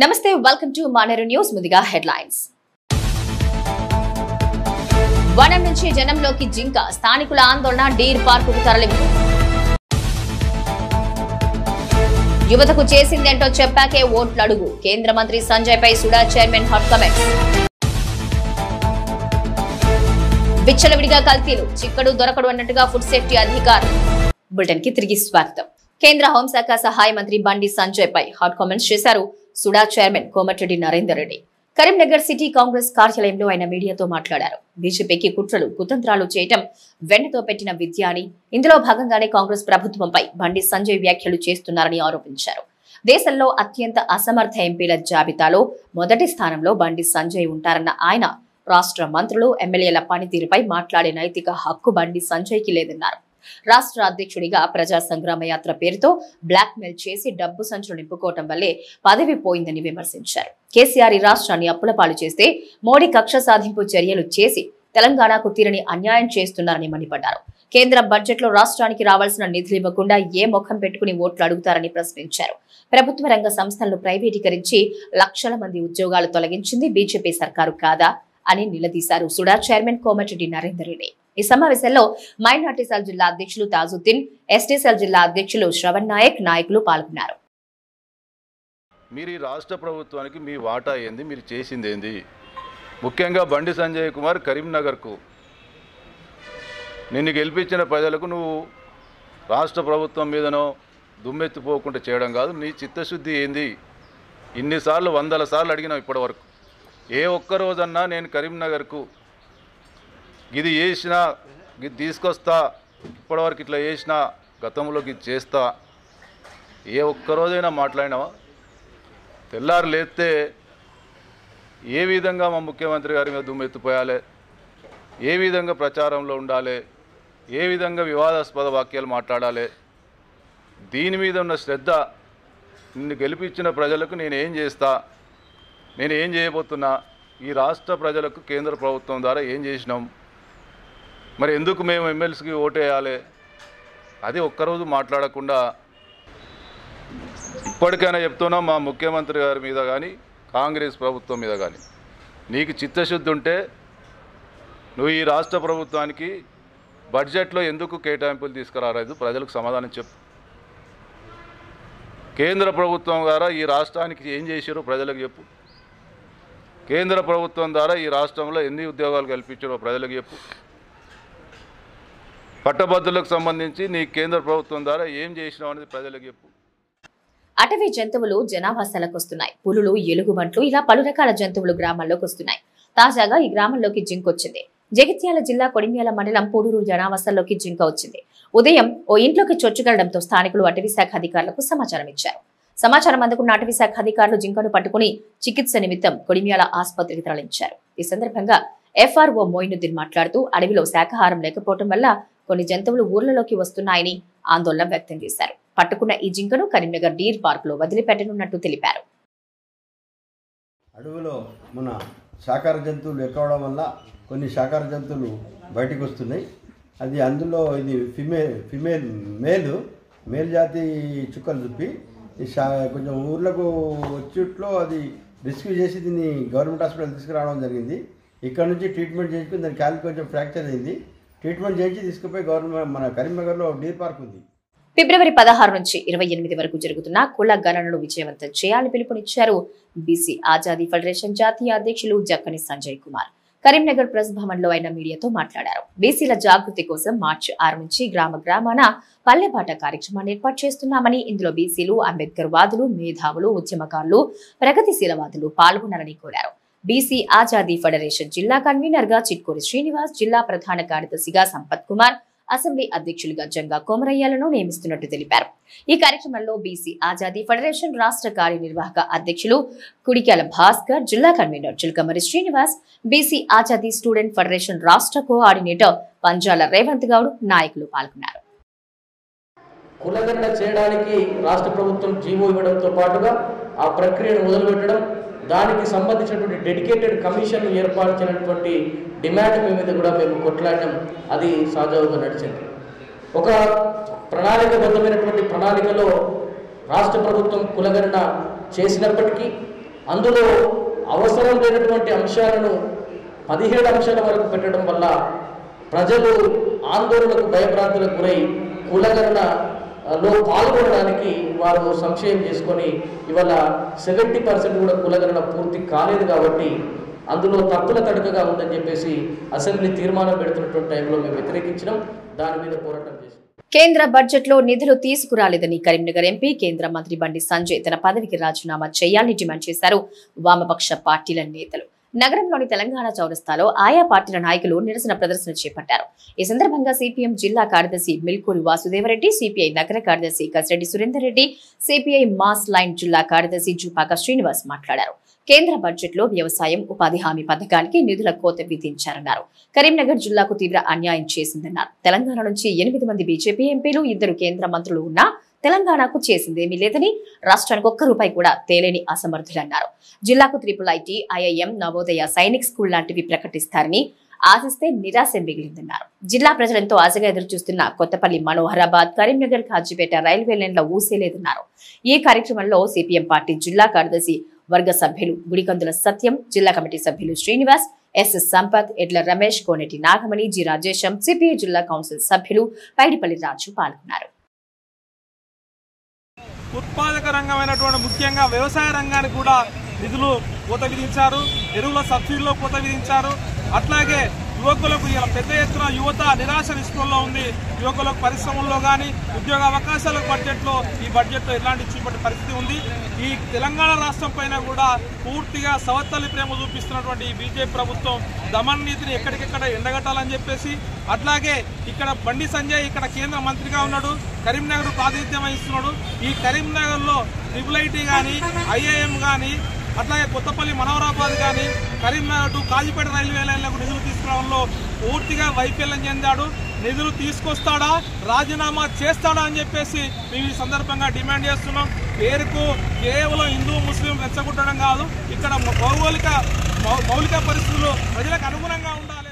నమస్తే welcome to Maneru news. ముందుగా headlines. వనం నుంచి జనంలోకి జింక, స్థానికుల ఆందోళన, డీర్ పార్కుకు తరలింపు. యువతకు చేసిందేంటో చెప్పాకే ఓట్లు అడుగు, కేంద్ర మంత్రి సంజయ్ పై సుడా చైర్మన్ హాట్ కామెంట్స్. విచ్చలవిడిగా కల్తీలు, చిక్కడు దొరకడు అన్నట్టుగా ఫుడ్ సేఫ్టీ అధికారులు. బులెటిన్ కి తిరిగి స్వాగతం. కేంద్ర హోంశాఖ సహాయ మంత్రి బండి సంజయ్ పై హాట్ కామెంట్స్ చేశారు సుడా చైర్మన్ కోమటిరెడ్డి నరేందర్ రెడ్డి. కరీంనగర్ సిటీ కాంగ్రెస్ కార్యాలయంలో ఆయన మీడియాతో మాట్లాడారు. బీజేపీకి కుట్రలు కుతంత్రాలు చేయటం వెన్నతో పెట్టిన విద్య అని, ఇందులో భాగంగానే కాంగ్రెస్ ప్రభుత్వంపై బండి సంజయ్ వ్యాఖ్యలు చేస్తున్నారని ఆరోపించారు. దేశంలో అత్యంత అసమర్థ ఎంపీల జాబితాలో మొదటి స్థానంలో బండి సంజయ్ ఉంటారన్న ఆయన, రాష్ట్ర మంత్రులు ఎమ్మెల్యేల పనితీరుపై మాట్లాడే నైతిక హక్కు బండి సంజయ్ కి లేదన్నారు. రాష్ట్ర అధ్యక్షుడిగా ప్రజా సంగ్రామ యాత్ర పేరుతో బ్లాక్ మెయిల్ చేసి డబ్బు సంచులు నింపుకోవటం వల్లే పదవి పోయిందని విమర్శించారు. కేసీఆర్ ఈ రాష్ట్రాన్ని అప్పుల పాలు చేస్తే మోడీ కక్ష సాధింపు చర్యలు చేసి తెలంగాణకు తీరని అన్యాయం చేస్తున్నారని మండిపడ్డారు. కేంద్ర బడ్జెట్ లో రాష్ట్రానికి రావాల్సిన నిధులు ఇవ్వకుండా ఏ ముఖం పెట్టుకుని ఓట్లు అడుగుతారని ప్రశ్నించారు. ప్రభుత్వ రంగ సంస్థలను ప్రైవేటీకరించి లక్షల మంది ఉద్యోగాలు తొలగించింది బీజేపీ సర్కారు కాదా అని నిలదీశారు సుడా చైర్మన్ కోమటిరెడ్డి నరేందర్ రెడ్డి. ఈ సమావేశంలో మైనార్టీ సెల్ జిల్లా అధ్యక్షులు తాజుద్దీన్, ఎస్టీ సెల్ జిల్లా అధ్యక్షులు శ్రవణ్ నాయక్ నాయకులు పాల్గొన్నారు. మీరు ఈ రాష్ట్ర ప్రభుత్వానికి మీ వాటా ఏంది, మీరు చేసింది ఏంది? ముఖ్యంగా బండి సంజయ్ కుమార్ కరీంనగర్కు నిన్ను గెలిపించిన ప్రజలకు నువ్వు రాష్ట్ర ప్రభుత్వం మీదనో దుమ్మెత్తిపోకుండా చేయడం కాదు, నీ చిత్తశుద్ధి ఏంది? ఇన్నిసార్లు 100 సార్లు అడిగినావు ఇప్పటివరకు. ఏ ఒక్క రోజన్నా నేను కరీంనగర్కు ఇది చేసినా, ఇది తీసుకొస్తా, ఇప్పటివరకు ఇట్లా చేసినా, గతంలోకి ఇది చేస్తా, ఏ ఒక్కరోజైనా మాట్లాడినావా? తెల్లారు లేస్తే ఏ విధంగా మా ముఖ్యమంత్రి గారి మీద దుమ్మెత్తిపోయాలి, ఏ విధంగా ప్రచారంలో ఉండాలి, ఏ విధంగా వివాదాస్పద వాక్యాలు మాట్లాడాలి, దీని మీద ఉన్న శ్రద్ధ, నిన్ను గెలిపించిన ప్రజలకు నేను ఏం చేస్తా, నేను ఏం చేయబోతున్నా, ఈ రాష్ట్ర ప్రజలకు కేంద్ర ప్రభుత్వం ద్వారా ఏం చేసినాం, మరి ఎందుకు మేము ఎమ్మెల్సీకి ఓటేయాలి, అది ఒక్కరోజు మాట్లాడకుండా ఇప్పటికైనా చెప్తున్నాం, మా ముఖ్యమంత్రి గారి మీద కానీ కాంగ్రెస్ ప్రభుత్వం మీద కానీ నీకు చిత్తశుద్ధి ఉంటే నువ్వు ఈ రాష్ట్ర ప్రభుత్వానికి బడ్జెట్లో ఎందుకు కేటాయింపులు తీసుకురాలేదు ప్రజలకు సమాధానం చెప్పు. కేంద్ర ప్రభుత్వం ద్వారా ఈ రాష్ట్రానికి ఏం చేశారో ప్రజలకు చెప్పు. కేంద్ర ప్రభుత్వం ద్వారా ఈ రాష్ట్రంలో ఎన్ని ఉద్యోగాలు కల్పించారో ప్రజలకు చెప్పు. పట్టభద్రులకు సంబంధించి నీ కేంద్ర ప్రభుత్వం ద్వారా ఏం చేసినావు అనేది ప్రజలకు చెప్పు. అటవీ జంతువులు జనావాసాలకు వస్తున్నాయి. పులులు, ఎలుగుబంట్లు ఇలా పలు రకాల జంతువులు గ్రామాల్లోకి వస్తున్నాయి. తాజాగా ఈ గ్రామంలోకి జింక వచ్చింది. జగిత్యాల జిల్లా కొడిమ్యాల మండలం పూడూరు జనావాసాల్లోకి జింక వచ్చింది. ఉదయం ఓ ఇంట్లోకి చొచ్చుకెళ్లడంతో స్థానికులు అటవీ శాఖ అధికారులకు సమాచారం ఇచ్చారు. సమాచారం అందుకున్న అటవీ శాఖ అధికారులు జింకను పట్టుకుని చికిత్స నిమిత్తం కొడిమ్యాల ఆసుపత్రికి తరలించారు. ఈ సందర్భంగా FRO మోయినుద్దీన్ మాట్లాడుతూ, అడవిలో శాకాహారం లేకపోవడం వల్ల కొన్ని జంతువులు ఊర్లలోకి వస్తున్నాయని ఆందోళన వ్యక్తం చేశారు. పట్టుకున్న ఈ జింకను కరీంనగర్ డీర్ పార్క్ లో వదిలిపెట్టనున్నట్టు తెలిపారు. అడవిలో మన శాకాహార జంతువులు ఎక్కువడం వల్ల కొన్ని శాకాహార జంతువులు బయటకు వస్తున్నాయి. అది అందులో ఇది మేల్ జాతి చుక్కలు చుప్పి కొంచెం ఊర్లకు వచ్చేట్లో అది రెస్క్యూ చేసి దీన్ని గవర్నమెంట్ హాస్పిటల్ తీసుకురావడం జరిగింది. ఇక్కడ నుంచి ట్రీట్మెంట్ చేసుకుని దాని కాలు కొంచెం ఫ్రాక్చర్ అయింది. ట్రీట్మెంట్ చేసి తీసుకుపోయి గవర్నమెంట్ మన కరీంనగర్లో డీర్ పార్క్ ఉంది. ఫిబ్రవరి 16 నుంచి 28 వరకు జరుగుతున్న కుల గణనను విజయవంతం చేయాలని పిలుపునిచ్చారు బీసీ ఆజాదీ ఫెడరేషన్ జాతీయ అధ్యక్షులు జక్కని సంజయ్ కుమార్. కరీంనగర్ ప్రెస్ భవన్ లో ఆయన మీడియాతో మాట్లాడారు. బీసీల జాగృతి కోసం మార్చి 6 నుంచి గ్రామాన పల్లెబాట కార్యక్రమాన్ని ఏర్పాటు చేస్తున్నామని, ఇందులో బీసీలు, అంబేద్కర్ వాదులు, మేధావులు, ఉద్యమకారులు, ప్రగతిశీలవాదులు పాల్గొనాలని కోరారు. బీసీ ఆజాదీ ఫెడరేషన్ జిల్లా కన్వీనర్ గా చిట్కూరి శ్రీనివాస్, జిల్లా ప్రధాన కార్యదర్శిగా సంపత్ కుమార్, అసెంబ్లీ అధ్యక్షులుగా జంగా కోమరయ్యలను నియమిస్తున్నట్టు తెలిపారు. ఈ కార్యక్రమంలో బీసీ ఆజాదీ ఫెడరేషన్ రాష్ట్ర కార్యనిర్వాహక అధ్యక్షులు కుడిక్యాల భాస్కర్, జిల్లా convener Chilkamari Srinivas, BC Azadi student federation రాష్ట్ర కోఆర్డినేటర్ పంజాల రేవంత్ గౌడ్ నాయకులు పాల్గొన్నారు. కులగణన చేయడానికి రాష్ట్ర ప్రభుత్వం జీవో ఇవ్వడంతో పాటుగా ఆ ప్రక్రియను మొదలుపెట్టడం, దానికి సంబంధించినటువంటి డెడికేటెడ్ కమిషన్ ఏర్పాటు డిమాండ్ మీద కూడా మేము కొట్లాడడం, అది సజావుగా నడిచింది. ఒక ప్రణాళికబద్ధమైనటువంటి ప్రణాళికలో రాష్ట్ర ప్రభుత్వం కులగణన చేసినప్పటికీ అందులో అవసరం లేనటువంటి అంశాలను 17 అంశాల వరకు పెట్టడం వల్ల ప్రజలు ఆందోళనకు భయభ్రాంతులకు గురై కులగణనలో పాల్గొనడానికి వారు సంశయం చేసుకొని ఇవాళ 70% కూడా కులగణన పూర్తి కాలేదు కాబట్టి అందులో తప్పుల తడకగా ఉందని చెప్పేసి అసెంబ్లీ తీర్మానం పెడుతున్నటువంటి టైంలో మేము వ్యతిరేకించడం, దాని మీద పోరాటం చేసాం. కేంద్ర బడ్జెట్ లో నిధులు తీసుకురాలేదని కరీంనగర్ ఎంపీ కేంద్ర మంత్రి బండి సంజయ్ తన పదవికి రాజీనామా చేయాలని డిమాండ్ చేశారు వామపక్ష పార్టీల నేతలు. నగరంలోని తెలంగాణ చౌరస్తాలో ఆయా పార్టీల నాయకులు నిరసన ప్రదర్శన చేపట్టారు. ఈ సందర్భంగా సిపిఎం జిల్లా కార్యదర్శి మిల్కూరి వాసుదేవరెడ్డి, సిపిఐ నగర కార్యదర్శి Kasireddy Surender Reddy, CPI mass line జిల్లా కార్యదర్శి జూపాక శ్రీనివాస్ మాట్లాడారు. కేంద్ర బడ్జెట్ లో వ్యవసాయం ఉపాధి హామీ పథకానికి నిధుల కోత విధించారన్నారు. కరీంనగర్ జిల్లాకు తీవ్ర అన్యాయం చేసిందన్నారు. తెలంగాణ నుంచి 8 మంది బీజేపీ ఎంపీలు, 2 కేంద్ర మంత్రులు ఉన్నా తెలంగాణకు చేసిందేమీ లేదని, రాష్ట్రానికి ఒక్క రూపాయి కూడా తేలేని అసమర్థులన్నారు. జిల్లాకు IIIT, IIM, Navodaya Sainik school లాంటివి ప్రకటిస్తారని ఆశిస్తే నిరాశ మిగిలిందన్నారు. జిల్లా ప్రజలెంతో ఆశగా ఎదురుచూస్తున్న కొత్తపల్లి, మనోహరాబాద్, కరీంనగర్, కాజీపేట రైల్వే లైన్ల ఊసేలేదన్నారు. ఈ కార్యక్రమంలో సిపిఎం పార్టీ జిల్లా కార్యదర్శి వర్గ సభ్యులు గుడికందుల సత్యం, జిల్లా కమిటీ సభ్యులు శ్రీనివాస్, ఎస్ సంపత్, ఎడ్ల రమేష్, కోనేటి నాగమణి, జి రాజేశం, సిపిఐ జిల్లా కౌన్సిల్ సభ్యులు పైడిపల్లి రాజు పాల్గొన్నారు. ఉత్పాదక రంగమైనటువంటి ముఖ్యంగా వ్యవసాయ రంగానికి కూడా నిధులు కోత విధించారు. ఎరువుల సబ్సిడీలో కోత విధించారు. అట్లాగే యువకులకు పెద్ద ఎత్తున యువత నిరాశ నిస్పృహలో ఉంది. యువకులకు పరిశ్రమల్లో కానీ ఉద్యోగ అవకాశాల బడ్జెట్లో ఈ బడ్జెట్లో ఎలాంటి చూపటి పరిస్థితి ఉంది. ఈ తెలంగాణ రాష్ట్రం పైన కూడా పూర్తిగా సవత్తల్లి ప్రేమ చూపిస్తున్నటువంటి ఈ బీజేపీ ప్రభుత్వం దమన్ నీతిని ఎక్కడికెక్కడ ఎండగట్టాలని చెప్పేసి, అట్లాగే ఇక్కడ బండి సంజయ్ ఇక్కడ కేంద్ర మంత్రిగా ఉన్నాడు, కరీంనగర్ ప్రాతినిధ్యం వహిస్తున్నాడు. ఈ కరీంనగర్లో IIIT కానీ IIM కానీ అట్లాగే కొత్తపల్లి, మనోహరాబాద్ కానీ కరీంనగర్ టు కాజీపేట రైల్వే లైన్లకు నిధులు తీసుకురావడంలో పూర్తిగా వైఫల్యం చెందాడు. నిధులు తీసుకొస్తాడా, రాజీనామా చేస్తాడా అని చెప్పేసి మేము ఈ సందర్భంగా డిమాండ్ చేస్తున్నాం. పేరుకు కేవలం హిందూ ముస్లిం రెచ్చగొట్టడం కాదు, ఇక్కడ మౌలిక పరిస్థితులు ప్రజలకు అనుగుణంగా ఉండాలి.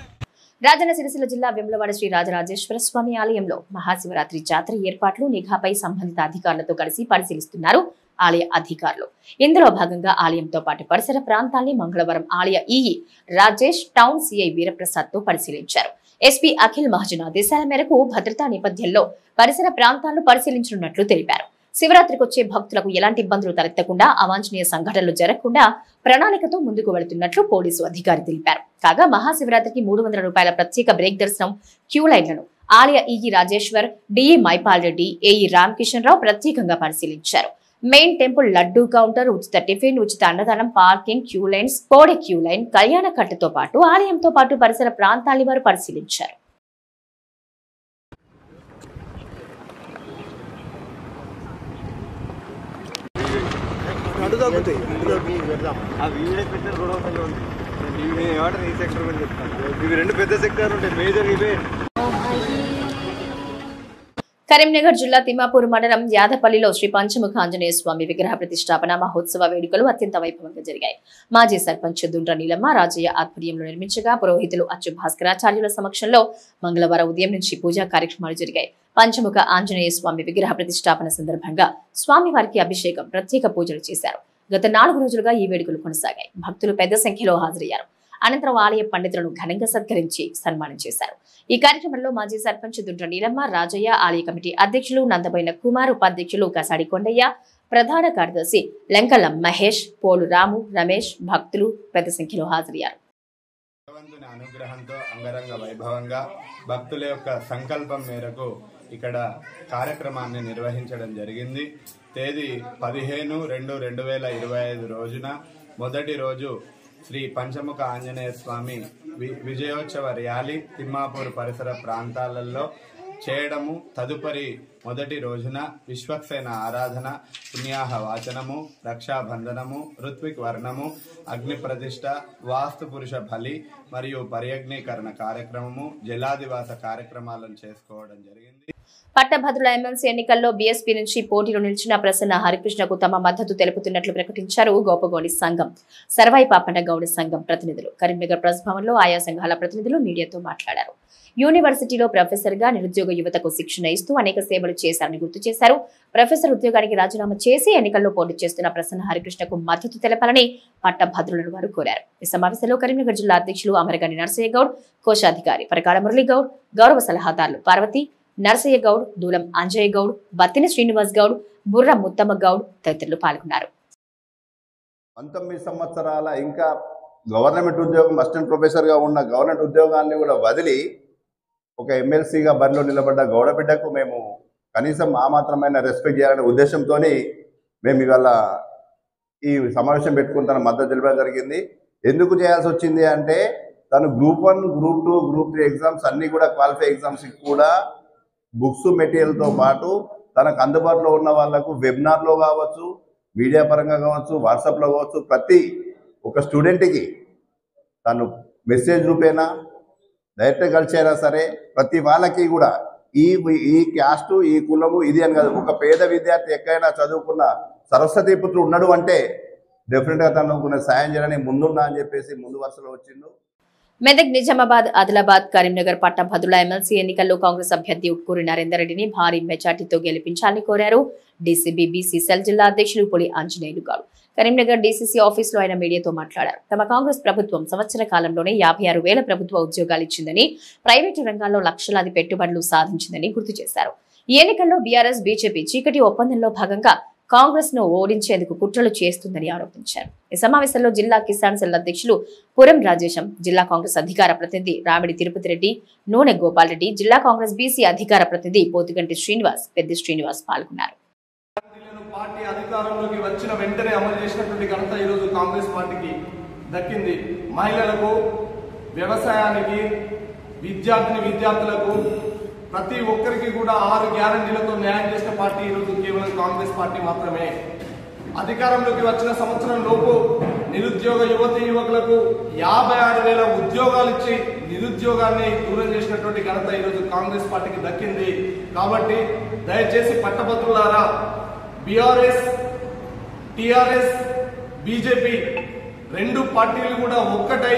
రాజన్న సిరిసిల్ల జిల్లా వేములవాడ శ్రీ రాజరాజేశ్వర స్వామి ఆలయంలో మహాశివరాత్రి జాతర ఏర్పాట్లు, నిఘాపై సంబంధిత అధికారులతో కలిసి పరిశీలిస్తున్నారు ఆలయ అధికారులు. ఇందులో భాగంగా ఆలయంతో పాటు పరిసర ప్రాంతాల్ని మంగళవారం ఆలయ EE Rajesh, town CI Veeraprasad తో పరిశీలించారు. ఎస్పీ అఖిల్ మహాజన్ ఆదేశాల మేరకు భద్రతా నేపథ్యంలో పరిసర ప్రాంతాలను పరిశీలించనున్నట్లు తెలిపారు. శివరాత్రికి వచ్చే భక్తులకు ఎలాంటి ఇబ్బందులు తలెత్తకుండా, అవాంఛనీయ సంఘటనలు జరగకుండా ప్రణాళికతో ముందుకు వెళుతున్నట్లు పోలీసు అధికారి తెలిపారు. కాగా మహాశివరాత్రికి 300 రూపాయల ప్రత్యేక బ్రేక్ దర్శనం క్యూ లైన్లను ఆలయ EE Rajeshwar, DE Mypal Reddy, AE Ramakishan Rao ప్రత్యేకంగా పరిశీలించారు. మెయిన్ టెంపుల్ లడ్డూ కౌంటర్, ఉచిత టిఫిన్, ఉచిత అన్నదానం, పార్కింగ్, క్యూ లైన్స్, కోడి క్యూ లైన్, కళ్యాణ కట్టుతో పాటు ఆలయంతో పాటు పరిసర ప్రాంతాన్ని వారు పరిశీలించారు. కరీంనగర్ జిల్లా తిమ్మాపూర్ మండలం యాదపల్లిలో శ్రీ పంచముఖ ఆంజనేయ స్వామి విగ్రహ ప్రతిష్టాపన మహోత్సవ వేడుకలు అత్యంత వైభవంగా జరిగాయి. మాజీ సర్పంచ్ దుండ్ర నీలమ్మ రాజయ్య ఆధ్వర్యంలో నిర్మించగా పురోహితులు అచ్చు భాస్కరాచార్యుల సమక్షంలో మంగళవారం ఉదయం నుంచి పూజా కార్యక్రమాలు జరిగాయి. పంచముఖ ఆంజనేయ స్వామి విగ్రహ ప్రతిష్టాపన సందర్భంగా స్వామివారికి అభిషేకం, ప్రత్యేక పూజలు చేశారు. గత 4 రోజులుగా ఈ వేడుకలు కొనసాగాయి. భక్తులు పెద్ద సంఖ్యలో హాజరయ్యారు. అనంతరం ఆలయ పండితులను ఘనంగా సత్కరించి సన్మానం చేశారు. ఈ కార్యక్రమంలో మాజీ సర్పంచ్ దుండ్ర నీలమ్మ, రాజయ్య, ఆలయ కమిటీ అధ్యక్షులు నందబోయిన కుమార్, ఉపాధ్యక్షులు కసాడి కొండయ్య, ప్రధాన కార్యదర్శి లెంకల మహేష్, పోలు రాము, రమేష్, భక్తులు పెద్ద సంఖ్యలో హాజరయ్యారు. భగవంతుని అనుగ్రహంతో అంగరంగ వైభవంగా భక్తుల యొక్క సంకల్పం మేరకు ఇక్కడ కార్యక్రమాన్ని నిర్వహించడం జరిగింది. తేదీ 15/2/2025 రోజున మొదటి రోజు శ్రీ పంచముఖ ఆంజనేయ స్వామి విజయోత్సవ ర్యాలీ తిమ్మాపూర్ పరిసర ప్రాంతాలలో చేయడము, తదుపరి మొదటి రోజున విశ్వక్సేన ఆరాధన, పుణ్యాహ వాచనము, రక్షాబంధనము, ఋత్విక్ వర్ణము, అగ్ని ప్రతిష్ట, వాస్తు పురుష బలి మరియు పర్యగ్నీకరణ కార్యక్రమము, జలాదివాస కార్యక్రమాలను చేసుకోవడం జరిగింది. పట్టభద్రుల ఎమ్మెల్సీ ఎన్నికల్లో బీఎస్పీ నుంచి పోటీలో నిలిచిన ప్రసన్న హరికృష్ణకు తమ మద్దతు తెలుపుతున్నట్లు ప్రకటించారు గోపగోడి సంఘం, సర్వాయి పాపన్న గౌడ సంఘం ప్రతినిధులు. కరీంనగర్ ప్రెస్ భవన్లో ఆయా సంఘాల ప్రతినిధులు మీడియాతో మాట్లాడారు. యూనివర్సిటీలో ప్రొఫెసర్ గా నిరుద్యోగ యువతకు శిక్షణ ఇస్తూ అనేక సేవలు చేశారని గుర్తు చేశారు. ప్రొఫెసర్ ఉద్యోగానికి రాజీనామా చేసి ఎన్నికల్లో పోటీ చేస్తున్న ప్రసన్న హరికృష్ణకు మద్దతు తెలపాలని పట్టభద్రులను వారు కోరారు. ఈ సమావేశంలో కరీంనగర్ జిల్లా అధ్యక్షులు అమరగని నరసయ్య గౌడ్, కోశాధికారి పరకాల మురళీ గౌడ్, గౌరవ సలహాదారులు పార్వతి, నరసయ్య గౌడ్, దూలం అంజయ్య గౌడ్, బత్తిని శ్రీనివాస్ గౌడ్, బుర్ర ముత్తమ్మ గౌడ్ తదితరులు పాల్గొన్నారు. 19 సంవత్సరాల ఇంకా గవర్నమెంట్ ఉద్యోగం అసిస్టెంట్ ప్రొఫెసర్గా ఉన్న గవర్నమెంట్ ఉద్యోగాన్ని కూడా వదిలి ఒక ఎమ్మెల్సీగా బరిలో నిలబడ్డ గౌడబిడ్డకు మేము కనీసం ఆ మాత్రమైన రెస్పెక్ట్ చేయాలనే ఉద్దేశంతో మేము ఇవాళ ఈ సమావేశం పెట్టుకుని తన మద్దతు తెలపడం జరిగింది. ఎందుకు చేయాల్సి వచ్చింది అంటే తను గ్రూప్ 1, గ్రూప్ 2, గ్రూప్ 3 ఎగ్జామ్స్ అన్నీ కూడా క్వాలిఫై ఎగ్జామ్స్కి కూడా బుక్స్ మెటీరియల్తో పాటు తనకు అందుబాటులో ఉన్న వాళ్ళకు వెబినార్లో కావచ్చు, మీడియా పరంగా కావచ్చు, వాట్సాప్లో కావచ్చు, ప్రతి ఒక స్టూడెంట్కి తను మెసేజ్ రూపేనా డైరెక్ట్గా కలిసైనా సరే ప్రతి వాళ్ళకి కూడా ఈ క్యాస్టు, ఈ కులము ఇది అని కాదు, ఒక పేద విద్యార్థి ఎక్కడైనా చదువుకున్న సరస్వతి పుత్రుడు ఉన్నాడు అంటే డెఫినెట్గా తను కొన్ని సాయం చేయాలని ముందున్నా అని చెప్పేసి ముందు వరుసలో వచ్చిండు. మెదక్, నిజామాబాద్, ఆదిలాబాద్, కరీంనగర్ పట్టభద్రుల ఎమ్మెల్సీ ఎన్నికల్లో కాంగ్రెస్ అభ్యర్థి ఉట్కూరి నరేందర్ రెడ్డిని భారీ మెజార్టీతో గెలిపించాలని కోరారు డీసీబీ బీసీ సెల్ జిల్లా అధ్యక్షులు పులి ఆంజనేయులు గౌడ్. కరీంనగర్ డీసీసీ ఆఫీసులో ఆయన మీడియాతో మాట్లాడారు. తమ కాంగ్రెస్ ప్రభుత్వం సంవత్సర కాలంలోనే 56,000 ప్రభుత్వ ఉద్యోగాలు ఇచ్చిందని, ప్రైవేటు రంగాల్లో లక్షలాది పెట్టుబడులు సాధించిందని గుర్తు చేశారు. ఈ ఎన్నికల్లో బీఆర్ఎస్, బీజేపీ చీకటి ఒప్పందంలో భాగంగా కాంగ్రెస్ ను ఓడించేందుకు కుట్రలు చేస్తుందని ఆరోపించారు. ఈ సమావేశంలో జిల్లా కిసాన్ సెల్ అధ్యక్షులు పురం రాజేశం, జిల్లా కాంగ్రెస్ అధికార ప్రతినిధి రామిడి తిరుపతి రెడ్డి, నూనె గోపాల్ రెడ్డి, జిల్లా కాంగ్రెస్ బీసీ అధికార ప్రతినిధి పోతుగంటి శ్రీనివాస్, పెద్ది శ్రీనివాస్ పాల్గొన్నారు. పార్టీ అధికారంలోకి వచ్చిన వెంటనే అమలు చేసినటువంటి ఘనత ఈరోజు కాంగ్రెస్ పార్టీకి దక్కింది. మహిళలకు, వ్యవసాయానికి, విద్యార్థులకు ప్రతి ఒక్కరికి కూడా 6 గ్యారంటీలతో న్యాయం చేసిన పార్టీ ఈరోజు కేవలం కాంగ్రెస్ పార్టీ మాత్రమే. అధికారంలోకి వచ్చిన సంవత్సరం లోపు నిరుద్యోగ యువతీ యువకులకు 56,000 ఉద్యోగాలు ఇచ్చి నిరుద్యోగాన్ని దూరం చేసినటువంటి ఘనత ఈరోజు కాంగ్రెస్ పార్టీకి దక్కింది. కాబట్టి దయచేసి పట్టభద్రులారా, బీఆర్ఎస్, టీఆర్ఎస్, బీజేపీ 2 పార్టీలు కూడా ఒక్కటై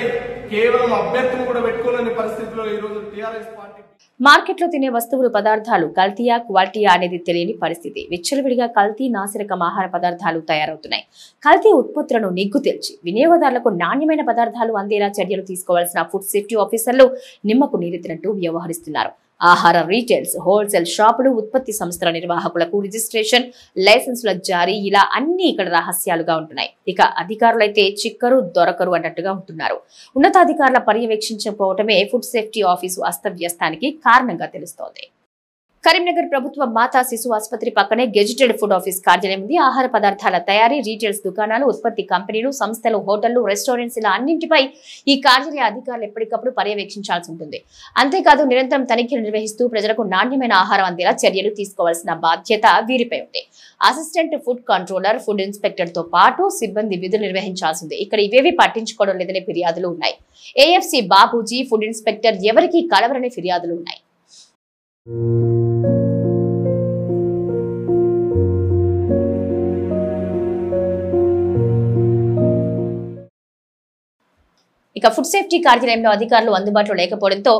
కేవలం అభ్యర్థులు కూడా పెట్టుకోలేని పరిస్థితిలో ఈరోజు టీఆర్ఎస్ పార్టీ మార్కెట్లో తినే వస్తువులు, పదార్థాలు కల్తీయా, క్వాలిటీయా అనేది తెలియని పరిస్థితి. విచ్చలవిడిగా కల్తీ, నాసిరకం ఆహార పదార్థాలు తయారవుతున్నాయి. కల్తీ ఉత్పత్తులను నిగ్గు తెల్చి వినియోగదారులకు నాణ్యమైన పదార్థాలు అందేలా చర్యలు తీసుకోవాల్సిన ఫుడ్ సేఫ్టీ ఆఫీసర్లు నిమ్మకు నీరెత్తినట్టు వ్యవహరిస్తున్నారు. ఆహార రీటైల్స్, హోల్సేల్ షాపులు, ఉత్పత్తి సంస్థల నిర్వాహకులకు రిజిస్ట్రేషన్, లైసెన్సుల జారీ, ఇలా అన్ని ఇక్కడ రహస్యాలుగా ఉంటున్నాయి. ఇక అధికారులైతే చిక్కరు దొరకరు అన్నట్టుగా ఉంటున్నారు. ఉన్నతాధికారుల పర్యవేక్షించకపోవటమే ఫుడ్ సేఫ్టీ ఆఫీసు అస్తవ్యస్తానికి కారణంగా తెలుస్తోంది. కరీంనగర్ ప్రభుత్వ మాతా శిశు ఆసుపత్రి పక్కనే గెజిటెడ్ ఫుడ్ ఆఫీస్ కార్యాలయం ఉంది. ఆహార పదార్థాల తయారీ, రీటైల్స్ దుకాణాలు, ఉత్పత్తి కంపెనీలు, సంస్థలు, హోటళ్లు, రెస్టారెంట్స్ ఇలా అన్నింటిపై ఈ కార్యాలయ అధికారులు ఎప్పటికప్పుడు పర్యవేక్షించాల్సి ఉంటుంది. అంతేకాదు నిరంతరం తనిఖీలు నిర్వహిస్తూ ప్రజలకు నాణ్యమైన ఆహారం అందేలా చర్యలు తీసుకోవాల్సిన బాధ్యత వీరిపై ఉంది. Assistant food controller, food inspector తో పాటు సిబ్బంది విధులు నిర్వహించాల్సింది. ఇక్కడ ఇవేవి పట్టించుకోవడం లేదనే ఫిర్యాదులు ఉన్నాయి. ఏఎఫ్సి బాబూజీ, ఫుడ్ ఇన్స్పెక్టర్ ఎవరికీ కలవరనే ఫిర్యాదులు ఉన్నాయి. ఇక ఫుడ్ సేఫ్టీ కార్యాలయంలో అధికారులు అందుబాటులో లేకపోవడంతో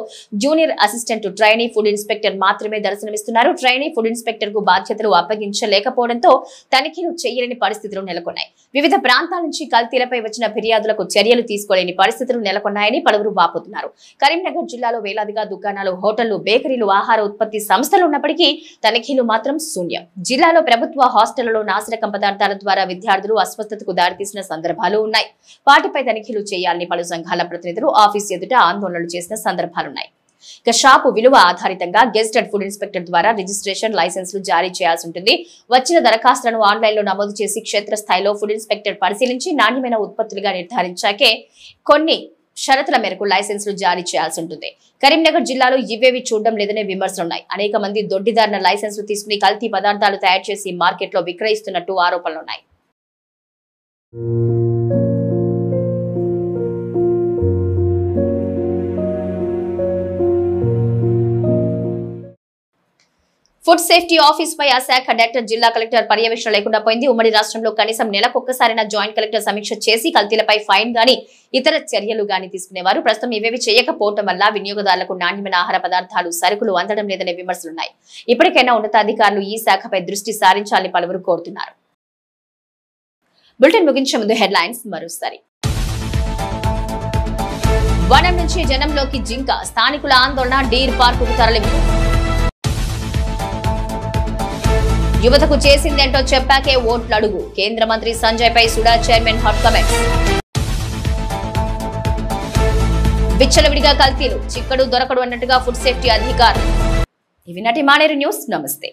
junior assistant, trainee food inspector మాత్రమే దర్శనమిస్తున్నారు. ట్రైనీ ఫుడ్ ఇన్స్పెక్టర్ కు బాధ్యతలు అప్పగించలేకపోవడంతో తనిఖీలు చేయలేని పరిస్థితులు నెలకొన్నాయి. వివిధ ప్రాంతాల నుంచి కల్తీలపై వచ్చిన ఫిర్యాదులకు చర్యలు తీసుకోలేని పరిస్థితులు నెలకొన్నాయని పలువురు వాపోతున్నారు. కరీంనగర్ జిల్లాలో వేలాదిగా దుకాణాలు, హోటళ్లు, బేకరీలు, ఆహార ఉత్పత్తి సంస్థలు ఉన్నప్పటికీ తనిఖీలు మాత్రం శూన్యం. జిల్లాలో ప్రభుత్వ హాస్టళ్లలో నాసిరకం పదార్థాల ద్వారా విద్యార్థులు అస్వస్థతకు దారితీసిన సందర్భాలు ఉన్నాయి. వాటిపై తనిఖీలు చేయాలని పలు సంఘాల ప్రతినిధులు ఆఫీస్ ఎదుట ఆందోళనలు చేసిన సందర్భాలున్నాయి. ఇక షాపు విలువ ఆధారితంగా గెజిటెడ్ ఫుడ్ ఇన్స్పెక్టర్ ద్వారా రిజిస్ట్రేషన్, లైసెన్సులు జారీ చేయాల్సి ఉంటుంది. వచ్చిన దరఖాస్తులను ఆన్లైన్ లో నమోదు చేసి క్షేత్రస్థాయిలో ఫుడ్ ఇన్స్పెక్టర్ పరిశీలించి నాణ్యమైన ఉత్పత్తులుగా నిర్ధారించాకే కొన్ని షరతుల మేరకు లైసెన్సులు జారీ చేయాల్సి ఉంటుంది. కరీంనగర్ జిల్లాలో ఇవేవి చూడడం లేదనే విమర్శలున్నాయి. అనేక మంది దొడ్డిదారిన లైసెన్సులు తీసుకుని కల్తీ పదార్థాలు తయారు చేసి మార్కెట్లో విక్రయిస్తున్నట్టు ఆరోపణలున్నాయి. ఫుడ్ సేఫ్టీ ఆఫీస్ పై ఆ శాఖ డైరెక్టర్ జిల్లా కలెక్టర్ పర్యవేక్షణ లేకుండా పోయింది. ఉమ్మడి రాష్ట్రంలో కనీసం నెలకొక్కసారైనా జాయింట్ కలెక్టర్ సమీక్ష చేసి కల్తీలపై ఫైన్ గాని ఇతర చర్యలు గాని తీసుకునేవారు. ప్రస్తుతం ఇవేవి చేయకపోవడం వల్ల వినియోగదారులకు నాణ్యమైన ఆహార పదార్థాలు సరుకులు అందడం లేదనే విమర్శలున్నాయి. ఇప్పటికైనా ఉన్నతాధికారులు ఈ శాఖపై దృష్టి సారించాలని పలువురు కోరుతున్నారు. బులెటిన్ ముగించే ముందు హెడ్లైన్స్ మరోసారి. వనం నుంచి జనంలోకి జింక, స్థానికుల ఆందోళన, డీర్ పార్కుకు తరలింపు. యువతకు చేసిందేంటో చెప్పాకే ఓట్లు అడుగు, కేంద్ర మంత్రి సంజయ్ పై సుడా చైర్మన్ హాట్ కామెంట్స్. విచ్చలవిడిగా కల్తీలు, చిక్కడు దొరకడు అన్నట్టుగా ఫుడ్ సేఫ్టీ అధికారులు. ఇవి నాటి మానేరు న్యూస్. నమస్తే.